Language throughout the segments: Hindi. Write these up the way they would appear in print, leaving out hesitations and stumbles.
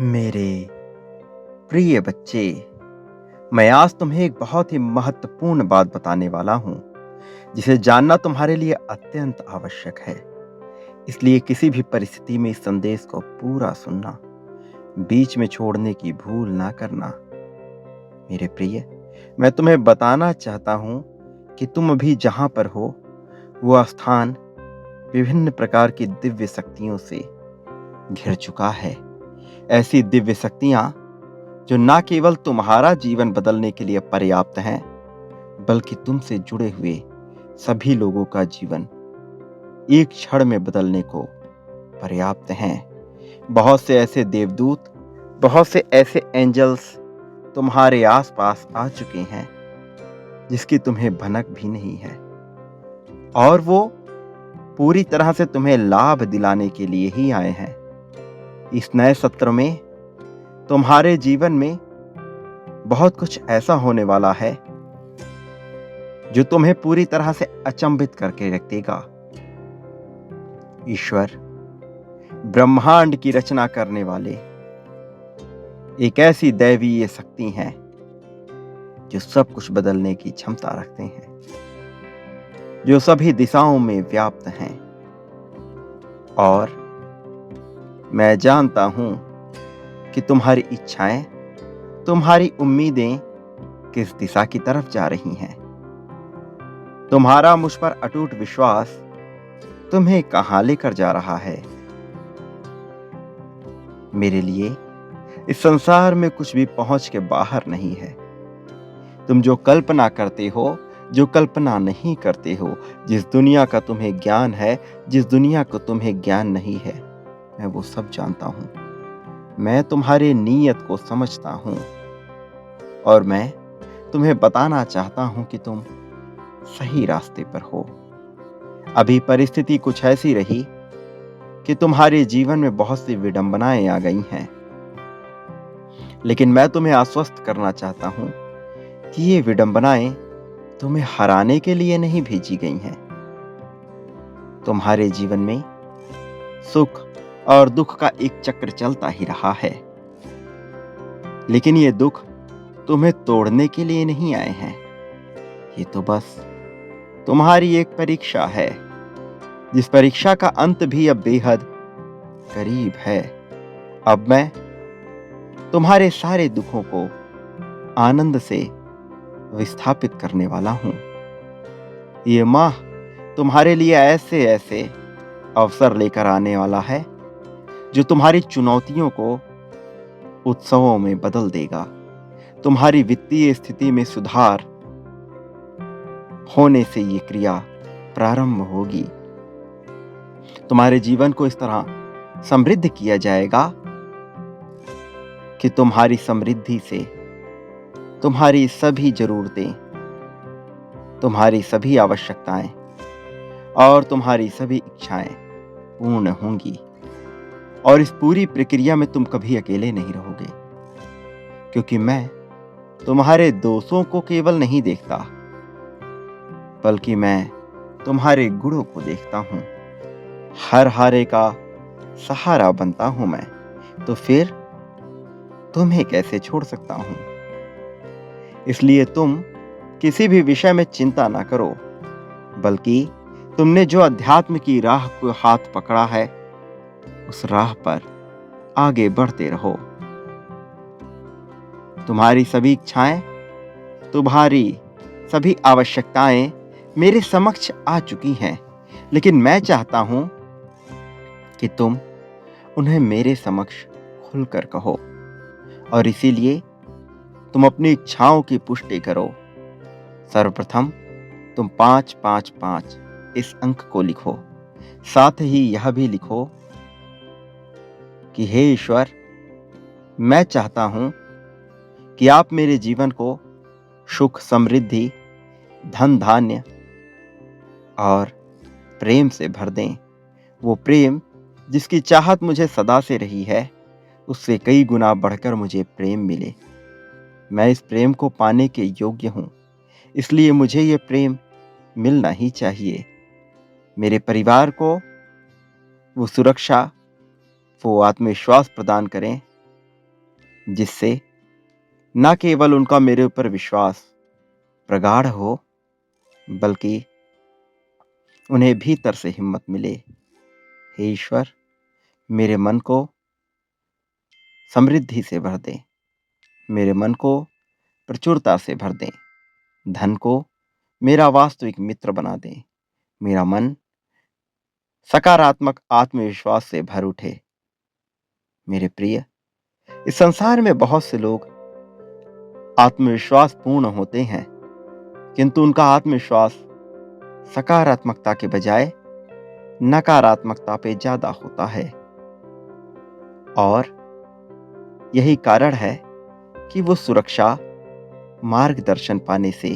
मेरे प्रिय बच्चे, मैं आज तुम्हें एक बहुत ही महत्वपूर्ण बात बताने वाला हूं, जिसे जानना तुम्हारे लिए अत्यंत आवश्यक है। इसलिए किसी भी परिस्थिति में इस संदेश को पूरा सुनना, बीच में छोड़ने की भूल ना करना। मेरे प्रिय, मैं तुम्हें बताना चाहता हूं कि तुम अभी जहां पर हो, वह स्थान विभिन्न प्रकार की दिव्य शक्तियों से घिर चुका है। ऐसी दिव्य शक्तियां जो ना केवल तुम्हारा जीवन बदलने के लिए पर्याप्त हैं, बल्कि तुमसे जुड़े हुए सभी लोगों का जीवन एक क्षण में बदलने को पर्याप्त हैं। बहुत से ऐसे देवदूत, बहुत से ऐसे एंजल्स तुम्हारे आसपास आ चुके हैं, जिसकी तुम्हें भनक भी नहीं है, और वो पूरी तरह से तुम्हें लाभ दिलाने के लिए ही आए हैं। इस नए सत्र में तुम्हारे जीवन में बहुत कुछ ऐसा होने वाला है जो तुम्हें पूरी तरह से अचंभित करके रख देगा। ईश्वर, ब्रह्मांड की रचना करने वाले, एक ऐसी दैवीय शक्ति है जो सब कुछ बदलने की क्षमता रखते हैं, जो सभी दिशाओं में व्याप्त हैं। और मैं जानता हूं कि तुम्हारी इच्छाएं, तुम्हारी उम्मीदें किस दिशा की तरफ जा रही हैं। तुम्हारा मुझ पर अटूट विश्वास तुम्हें कहां लेकर जा रहा है। मेरे लिए इस संसार में कुछ भी पहुंच के बाहर नहीं है। तुम जो कल्पना करते हो, जो कल्पना नहीं करते हो, जिस दुनिया का तुम्हें ज्ञान है, जिस दुनिया को तुम्हें ज्ञान नहीं है, मैं वो सब जानता हूं। मैं तुम्हारे नीयत को समझता हूं, और मैं तुम्हें बताना चाहता हूं कि तुम सही रास्ते पर हो। अभी परिस्थिति कुछ ऐसी रही कि तुम्हारे जीवन में बहुत सी विडंबनाएं आ गई हैं, लेकिन मैं तुम्हें आश्वस्त करना चाहता हूं कि ये विडंबनाएं तुम्हें हराने के लिए नहीं भेजी गई हैं। तुम्हारे जीवन में सुख और दुख का एक चक्र चलता ही रहा है, लेकिन ये दुख तुम्हें तोड़ने के लिए नहीं आए हैं। ये तो बस तुम्हारी एक परीक्षा है, जिस परीक्षा का अंत भी अब बेहद करीब है। अब मैं तुम्हारे सारे दुखों को आनंद से विस्थापित करने वाला हूं। ये माह तुम्हारे लिए ऐसे ऐसे अवसर लेकर आने वाला है जो तुम्हारी चुनौतियों को उत्सवों में बदल देगा। तुम्हारी वित्तीय स्थिति में सुधार होने से ये क्रिया प्रारंभ होगी। तुम्हारे जीवन को इस तरह समृद्ध किया जाएगा कि तुम्हारी समृद्धि से तुम्हारी सभी जरूरतें, तुम्हारी सभी आवश्यकताएं और तुम्हारी सभी इच्छाएं पूर्ण होंगी। और इस पूरी प्रक्रिया में तुम कभी अकेले नहीं रहोगे, क्योंकि मैं तुम्हारे दोषों को केवल नहीं देखता, बल्कि मैं तुम्हारे गुणों को देखता हूं। हर हारे का सहारा बनता हूं मैं, तो फिर तुम्हें कैसे छोड़ सकता हूं। इसलिए तुम किसी भी विषय में चिंता ना करो, बल्कि तुमने जो अध्यात्म की राह को हाथ पकड़ा है, उस राह पर आगे बढ़ते रहो। तुम्हारी सभी इच्छाएं, तुम्हारी सभी आवश्यकताएं मेरे समक्ष आ चुकी हैं, लेकिन मैं चाहता हूं कि तुम उन्हें मेरे समक्ष खुलकर कहो। और इसीलिए तुम अपनी इच्छाओं की पुष्टि करो। सर्वप्रथम तुम 555 इस अंक को लिखो। साथ ही यह भी लिखो कि हे ईश्वर, मैं चाहता हूं कि आप मेरे जीवन को सुख, समृद्धि, धन धान्य और प्रेम से भर दें। वो प्रेम जिसकी चाहत मुझे सदा से रही है, उससे कई गुना बढ़कर मुझे प्रेम मिले। मैं इस प्रेम को पाने के योग्य हूं, इसलिए मुझे ये प्रेम मिलना ही चाहिए। मेरे परिवार को वो सुरक्षा, वो आत्मविश्वास प्रदान करें जिससे न केवल उनका मेरे ऊपर विश्वास प्रगाढ़ हो, बल्कि उन्हें भीतर से हिम्मत मिले। हे ईश्वर, मेरे मन को समृद्धि से भर दें, मेरे मन को प्रचुरता से भर दें, धन को मेरा वास्तविक मित्र बना दें, मेरा मन सकारात्मक आत्मविश्वास से भर उठे। मेरे प्रिय, इस संसार में बहुत से लोग आत्मविश्वास पूर्ण होते हैं, किंतु उनका आत्मविश्वास सकारात्मकता के बजाय नकारात्मकता पे ज्यादा होता है। और यही कारण है कि वो सुरक्षा, मार्गदर्शन पाने से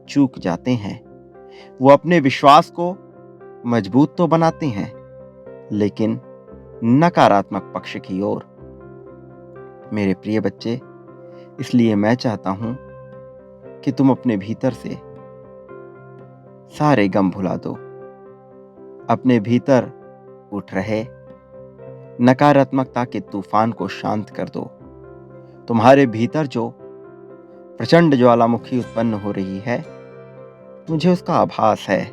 चूक जाते हैं। वो अपने विश्वास को मजबूत तो बनाते हैं, लेकिन नकारात्मक पक्ष की ओर। मेरे प्रिय बच्चे, इसलिए मैं चाहता हूं कि तुम अपने भीतर से सारे गम भुला दो। अपने भीतर उठ रहे नकारात्मकता के तूफान को शांत कर दो। तुम्हारे भीतर जो प्रचंड ज्वालामुखी उत्पन्न हो रही है, मुझे उसका आभास है,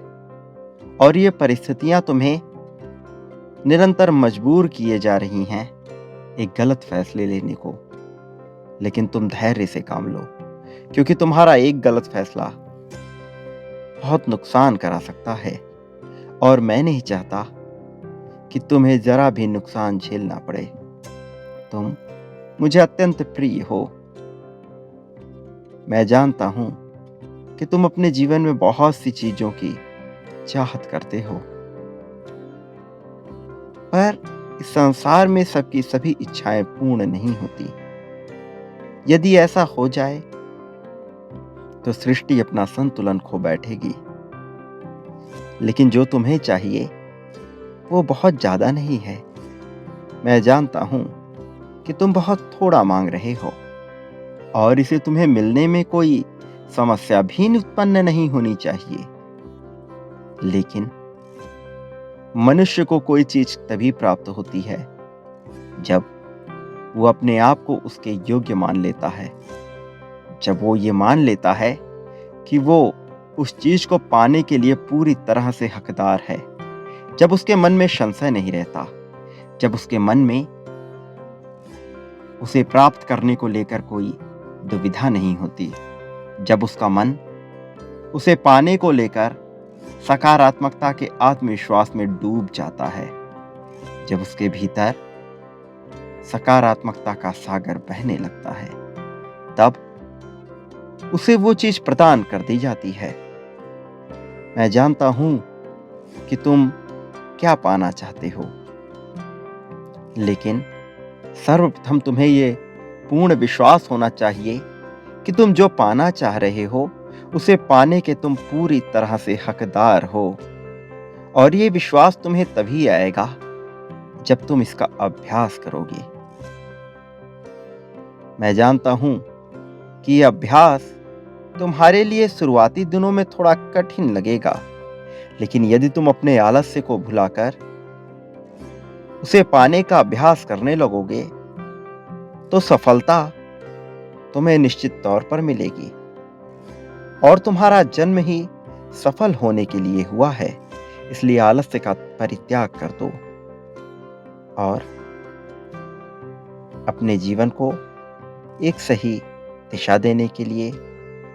और ये परिस्थितियां तुम्हें निरंतर मजबूर किए जा रही हैं एक गलत फैसले लेने को। लेकिन तुम धैर्य से काम लो, क्योंकि तुम्हारा एक गलत फैसला बहुत नुकसान करा सकता है, और मैं नहीं चाहता कि तुम्हें जरा भी नुकसान झेलना पड़े। तुम मुझे अत्यंत प्रिय हो। मैं जानता हूं कि तुम अपने जीवन में बहुत सी चीजों की चाहत करते हो, पर इस संसार में सबकी सभी इच्छाएं पूर्ण नहीं होती। यदि ऐसा हो जाए तो सृष्टि अपना संतुलन खो बैठेगी। लेकिन जो तुम्हें चाहिए वो बहुत ज्यादा नहीं है। मैं जानता हूं कि तुम बहुत थोड़ा मांग रहे हो, और इसे तुम्हें मिलने में कोई समस्या भी उत्पन्न नहीं होनी चाहिए। लेकिन मनुष्य को कोई चीज तभी प्राप्त होती है जब वो अपने आप को उसके योग्य मान लेता है, जब वो ये मान लेता है कि वो उस चीज को पाने के लिए पूरी तरह से हकदार है, जब उसके मन में संशय नहीं रहता, जब उसके मन में उसे प्राप्त करने को लेकर कोई दुविधा नहीं होती, जब उसका मन उसे पाने को लेकर सकारात्मकता के आत्मविश्वास में डूब जाता है, जब उसके भीतर सकारात्मकता का सागर बहने लगता है, तब उसे वो चीज प्रदान कर दी जाती है। मैं जानता हूं कि तुम क्या पाना चाहते हो, लेकिन सर्वप्रथम तुम्हें ये पूर्ण विश्वास होना चाहिए कि तुम जो पाना चाह रहे हो उसे पाने के तुम पूरी तरह से हकदार हो। और ये विश्वास तुम्हें तभी आएगा जब तुम इसका अभ्यास करोगे। मैं जानता हूं कि यह अभ्यास तुम्हारे लिए शुरुआती दिनों में थोड़ा कठिन लगेगा, लेकिन यदि तुम अपने आलस्य को भुलाकर उसे पाने का अभ्यास करने लगोगे तो सफलता तुम्हें निश्चित तौर पर मिलेगी। और तुम्हारा जन्म ही सफल होने के लिए हुआ है, इसलिए आलस्य का परित्याग कर दो और अपने जीवन को एक सही दिशा देने के लिए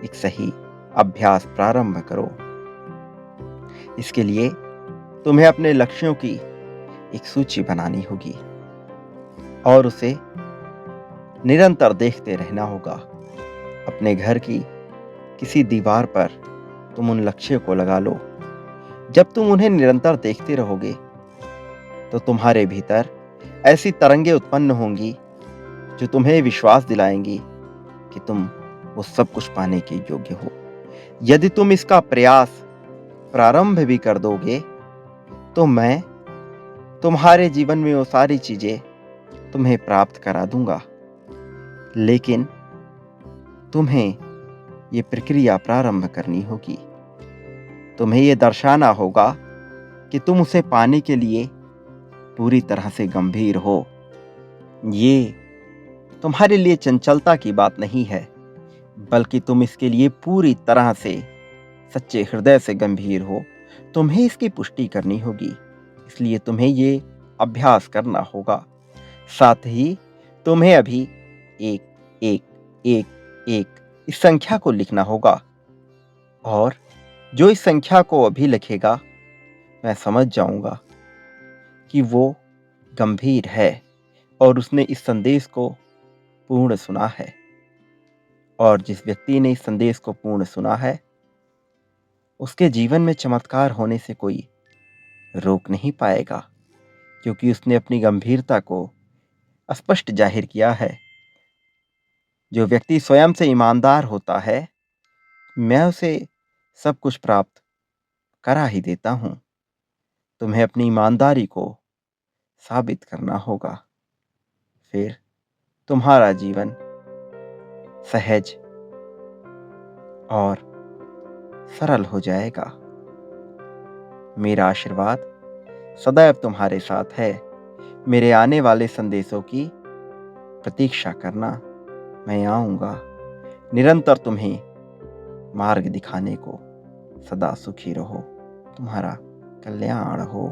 एक सही अभ्यास प्रारंभ करो। इसके लिए तुम्हें अपने लक्ष्यों की एक सूची बनानी होगी और उसे निरंतर देखते रहना होगा। अपने घर की किसी दीवार पर तुम उन लक्ष्यों को लगा लो। जब तुम उन्हें निरंतर देखते रहोगे तो तुम्हारे भीतर ऐसी तरंगें उत्पन्न होंगी जो तुम्हें विश्वास दिलाएंगी कि तुम वो सब कुछ पाने के योग्य हो। यदि तुम इसका प्रयास प्रारंभ भी कर दोगे तो मैं तुम्हारे जीवन में वो सारी चीजें तुम्हें प्राप्त करा दूंगा। लेकिन तुम्हें ये प्रक्रिया प्रारंभ करनी होगी। तुम्हें ये दर्शाना होगा कि तुम उसे पाने के लिए पूरी तरह से गंभीर हो। ये तुम्हारे लिए चंचलता की बात नहीं है, बल्कि तुम इसके लिए पूरी तरह से सच्चे हृदय से गंभीर हो। तुम्हें इसकी पुष्टि करनी होगी, इसलिए तुम्हें ये अभ्यास करना होगा। साथ ही तुम्हें अभी एक एक एक एक इस संख्या को लिखना होगा, और जो इस संख्या को अभी लिखेगा, मैं समझ जाऊंगा कि वो गंभीर है और उसने इस संदेश को पूर्ण सुना है। और जिस व्यक्ति ने इस संदेश को पूर्ण सुना है, उसके जीवन में चमत्कार होने से कोई रोक नहीं पाएगा, क्योंकि उसने अपनी गंभीरता को स्पष्ट जाहिर किया है। जो व्यक्ति स्वयं से ईमानदार होता है, मैं उसे सब कुछ प्राप्त करा ही देता हूं। तुम्हें अपनी ईमानदारी को साबित करना होगा, फिर तुम्हारा जीवन सहज और सरल हो जाएगा। मेरा आशीर्वाद सदैव तुम्हारे साथ है। मेरे आने वाले संदेशों की प्रतीक्षा करना, मैं आऊंगा निरंतर तुम्हें मार्ग दिखाने को। सदा सुखी रहो, तुम्हारा कल्याण हो।